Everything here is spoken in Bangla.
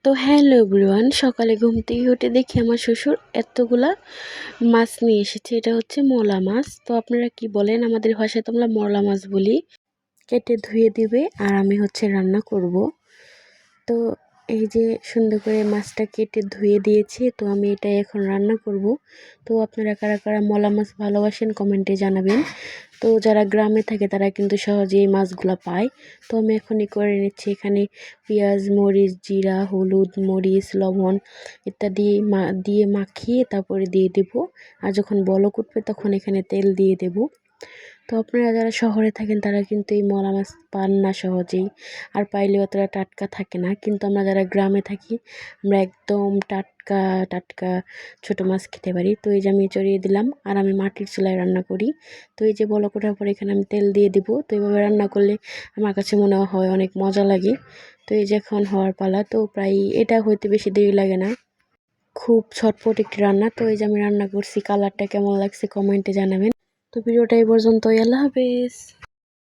তো হ্যালো এভরিওয়ান, সকালে ঘুম থেকে উঠে দেখি আমার শ্বশুর এতগুলা মাছ নিয়ে এসেছে। এটা হচ্ছে মলা মাছ। তো আপনারা কি বলেন? আমাদের ভাষায় তো আমরা মলা মাছ বলি। কেটে ধুয়ে দিবে আর আমি হচ্ছে রান্না করব। তো এই যে সুন্দর করে মাছটা কেটে ধুয়ে দিয়েছি, তো আমি এটা এখন রান্না করব। তো আপনারা কারা কারা মলা মাছ ভালোবাসেন কমেন্টে জানাবেন। তো যারা গ্রামে থাকে তারা কিন্তু সহজেই এই মাছগুলো পায়। তো আমি এখনই করে নিচ্ছি। এখানে পেঁয়াজ, মরিচ, জিরা, হলুদ, মরিচ, লবণ ইত্যাদি দিয়ে মাখিয়ে তারপরে দিয়ে দেব। আর যখন বলক উঠবে তখন এখানে তেল দিয়ে দেব। তো আপনারা যারা শহরে থাকেন তারা কিন্তু এই মলা মাছ পান না সহজেই, আর পাইলেও অতটা টাটকা থাকে না। কিন্তু আমরা যারা গ্রামে থাকি আমরা একদম টাটকা টাটকা ছোটো মাছ খেতে পারি। তো এই যে আমি চড়িয়ে দিলাম, আর আমি মাটির চুলায় রান্না করি। তো এই যে বলক ওঠার পরে এখানে আমি তেল দিয়ে দিব। তো এইভাবে রান্না করলে আমার কাছে মনে হয় অনেক মজা লাগে। তো এই যে এখন হওয়ার পালা, তো প্রায় এটা হইতে বেশি দেরি লাগে না, খুব ছটপট একটি রান্না। তো এই যে আমি রান্না করছি, কালারটা কেমন লাগছে কমেন্টে জানাবেন। তো ভিডিওটা এই পর্যন্তই, আল্লাহ হাফেজ।